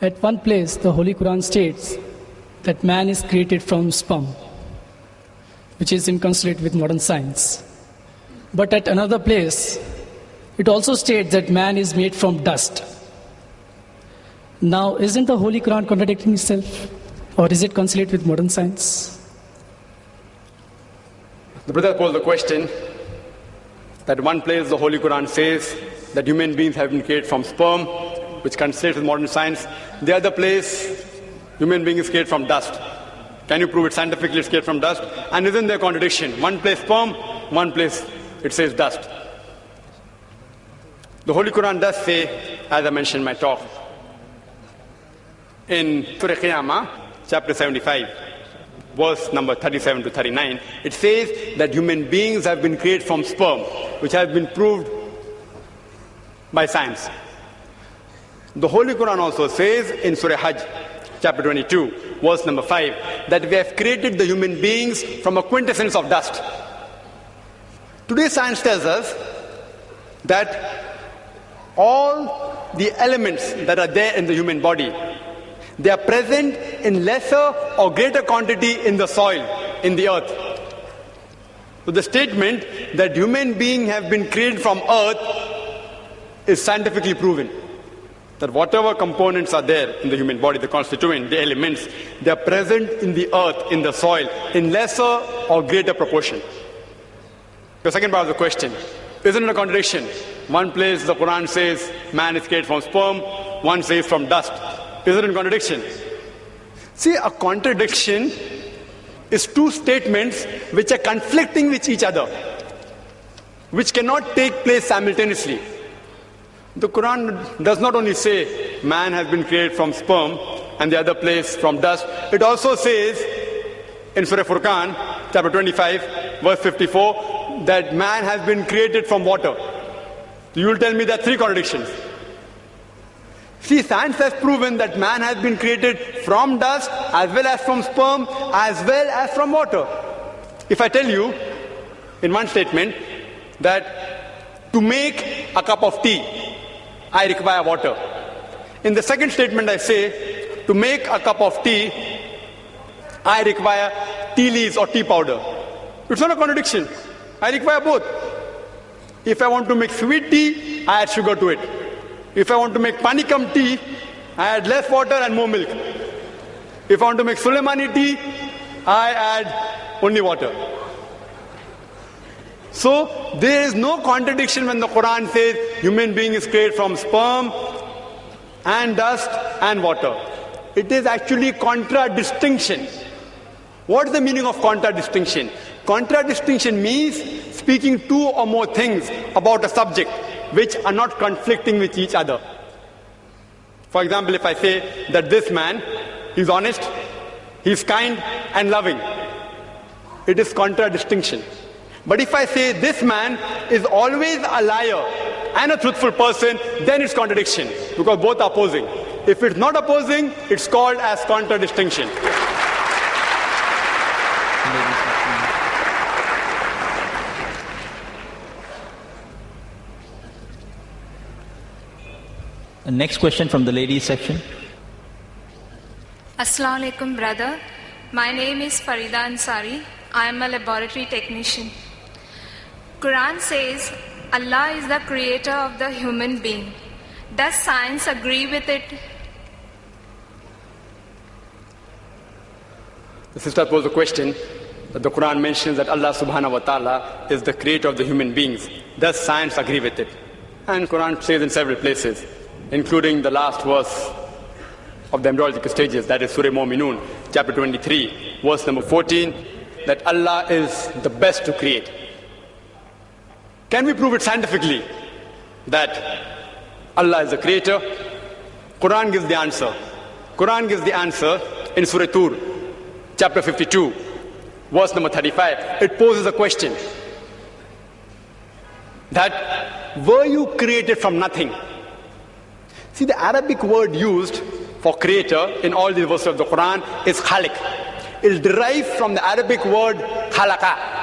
At one place, the Holy Quran states that man is created from sperm, which is inconsistent with modern science. But at another place, it also states that man is made from dust. Now, isn't the Holy Quran contradicting itself? Or is it consistent with modern science? The brother posed the question that one place the Holy Quran says that human beings have been created from sperm, which coincides with modern science. The other place, human being is created from dust. Can you prove it scientifically it's created from dust? And isn't there a contradiction? One place sperm, one place it says dust. The Holy Quran does say, as I mentioned in my talk, in Surah Qiyamah, chapter 75, verse number 37 to 39, it says that human beings have been created from sperm, which has been proved by science. The Holy Quran also says in Surah Hajj, chapter 22, verse number 5, that we have created the human beings from a quintessence of dust. Today science tells us that all the elements that are there in the human body, they are present in lesser or greater quantity in the soil, in the earth. So the statement that human beings have been created from earth is scientifically proven. That whatever components are there in the human body, the constituent, the elements, they are present in the earth, in the soil, in lesser or greater proportion. The second part of the question, isn't it a contradiction? One place the Quran says man is created from sperm, one says from dust. Is it in contradiction? See, a contradiction is two statements which are conflicting with each other, which cannot take place simultaneously. The Quran does not only say man has been created from sperm and the other place from dust. It also says in Surah Furqan, chapter 25, verse 54, that man has been created from water. You will tell me there are three contradictions. See, science has proven that man has been created from dust, as well as from sperm, as well as from water. If I tell you, in one statement, that to make a cup of tea, I require water. In the second statement I say, to make a cup of tea, I require tea leaves or tea powder. It's not a contradiction. I require both. If I want to make sweet tea, I add sugar to it. If I want to make panikam tea, I add less water and more milk. If I want to make Sulaimani tea, I add only water. So there is no contradiction when the Quran says human being is created from sperm and dust and water. It is actually contradistinction. What is the meaning of contradistinction? Contradistinction means speaking two or more things about a subject which are not conflicting with each other. For example, if I say that this man, he's honest, he's kind and loving, it is contradistinction. But if I say this man is always a liar and a truthful person, then it's contradiction, because both are opposing. If it's not opposing, it's called as contradistinction. The next question from the ladies section. Assalamu alaikum, brother. My name is Farida Ansari. I am a laboratory technician. Quran says Allah is the creator of the human being. Does science agree with it? The sister posed a question that the Quran mentions that Allah subhanahu wa ta'ala is the creator of the human beings. Does science agree with it? And Quran says in several places, including the last verse of the embryological stages, that is Surah Mu'minun, chapter 23, verse number 14, that Allah is the best to create. Can we prove it scientifically that Allah is the creator? Quran gives the answer. Quran gives the answer in Surah Tur, chapter 52, verse number 35. It poses a question that were you created from nothing? See, the Arabic word used for creator in all the verses of the Quran is khaliq. It's derived from the Arabic word khalaqa.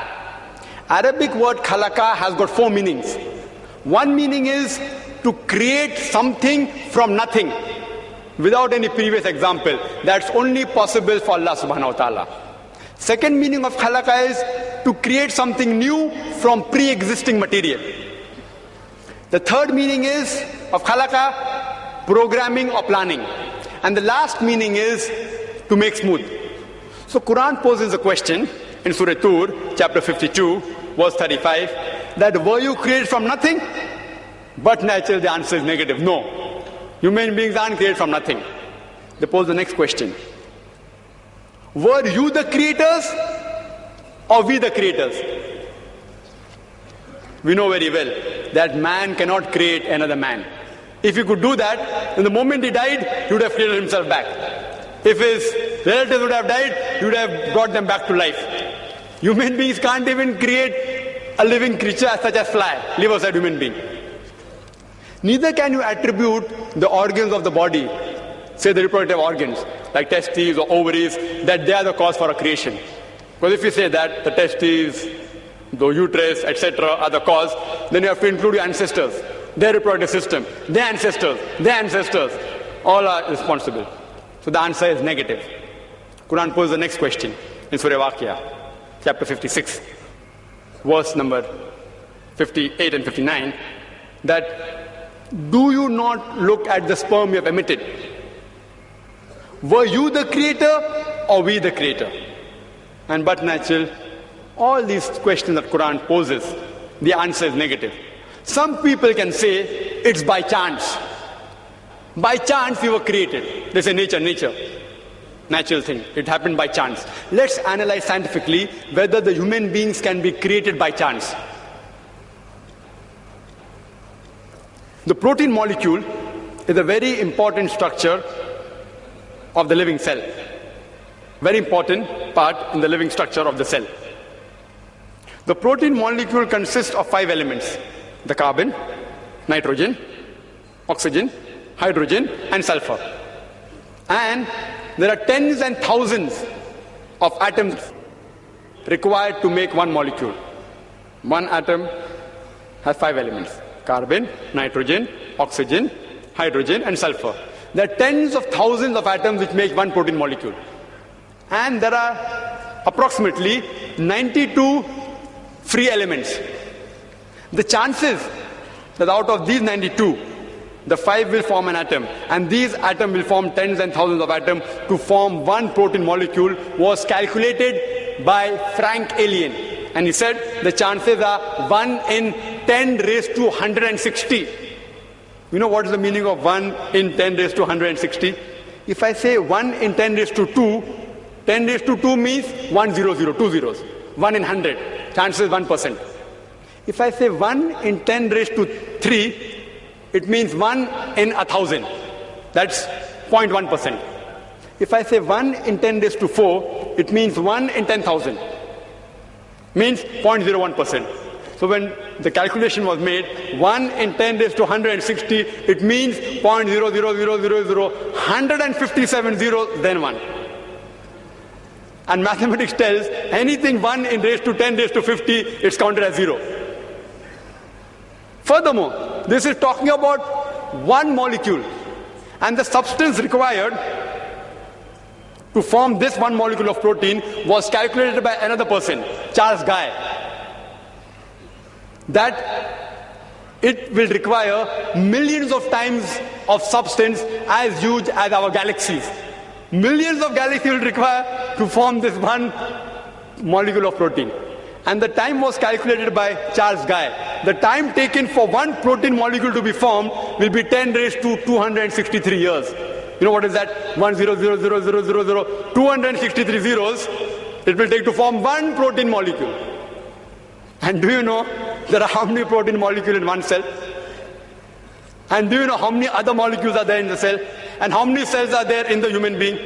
Arabic word khalaqa has got four meanings. One meaning is to create something from nothing. without any previous example. That's only possible for Allah subhanahu wa ta'ala. Second meaning of khalaqa is to create something new from pre-existing material. The third meaning is of khalaqa, programming or planning. And the last meaning is to make smooth. So Quran poses a question in Surah Tur, chapter 52, verse 35, that were you created from nothing? But naturally the answer is negative. No. Human beings aren't created from nothing. They pose the next question. Were you the creators or we the creators? We know very well that man cannot create another man. If he could do that, then the moment he died, he would have created himself back. If his relatives would have died, he would have brought them back to life. Human beings can't even create a living creature such as fly, live outside human being. Neither can you attribute the organs of the body, say the reproductive organs, like testes or ovaries, that they are the cause for a creation. Because if you say that the testes, the uterus, etc. are the cause, then you have to include your ancestors, their reproductive system, their ancestors, all are responsible. So the answer is negative. Quran poses the next question in Surah Waqia, chapter 56, verse number 58 and 59, that do you not look at the sperm you have emitted? Were you the creator or we the creator? And but natural, all these questions that Quran poses, the answer is negative. Some people can say it's by chance. By chance we were created. They say nature. Natural thing. It happened by chance. Let's analyze scientifically whether the human beings can be created by chance. The protein molecule is a very important structure of the living cell. Very important part in the living structure of the cell. The protein molecule consists of 5 elements: the carbon, nitrogen, oxygen, hydrogen, and sulfur. And there are tens and thousands of atoms required to make one molecule. One atom has 5 elements: carbon, nitrogen, oxygen, hydrogen, and sulfur. There are tens of thousands of atoms which make one protein molecule. And there are approximately 92 free elements. The chances that out of these 92, the 5 will form an atom, and these atoms will form tens and thousands of atoms to form one protein molecule, was calculated by Frank Alien. And he said the chances are 1 in 10 raised to 160. You know what is the meaning of 1 in 10 raised to 160? If I say 1 in 10 raised to 2, 10 raised to 2 means 1 0 0, 2 zeros. 1 in 100, chances 1%. If I say 1 in 10 raised to 3, it means 1 in 1,000. That's 0.1%. If I say 1 in 10 raised to 4, it means 1 in 10,000. Means 0.01%. So when the calculation was made, 1 in 10 raised to 160, it means 0.00000, 157 zeros, then 1. And mathematics tells anything 1 in raised to 10 raised to 50, it's counted as 0. Furthermore, this is talking about one molecule, and the substance required to form this one molecule of protein was calculated by another person, Charles Guy, that it will require millions of times of substance as huge as our galaxies. Millions of galaxies will require to form this one molecule of protein. And the time was calculated by Charles Guy. The time taken for one protein molecule to be formed will be 10 raised to 263 years. You know what is that? 1 0 0 0 0 0 0, 263 zeros it will take to form one protein molecule. And do you know there are how many protein molecules in one cell? And do you know how many other molecules are there in the cell? And how many cells are there in the human being?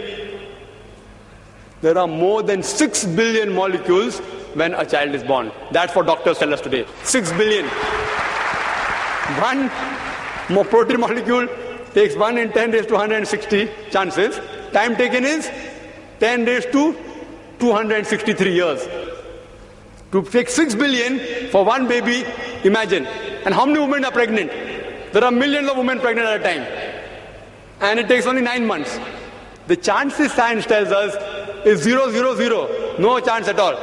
There are more than 6 billion molecules when a child is born. That's what doctors tell us today. 6 billion. One more protein molecule takes 1 in 10 raised to 160 chances. Time taken is 10 raised to 263 years. To take 6 billion for one baby, imagine. And how many women are pregnant? There are millions of women pregnant at a time. And it takes only 9 months. The chances science tells us is 0, 0, 0. No chance at all.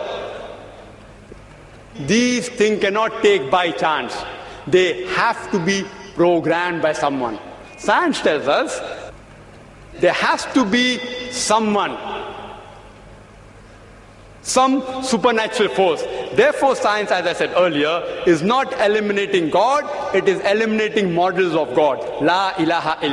These things cannot take by chance. They have to be programmed by someone. Science tells us there has to be someone, some supernatural force. Therefore, science, as I said earlier, is not eliminating God, it is eliminating models of God. La ilaha illa.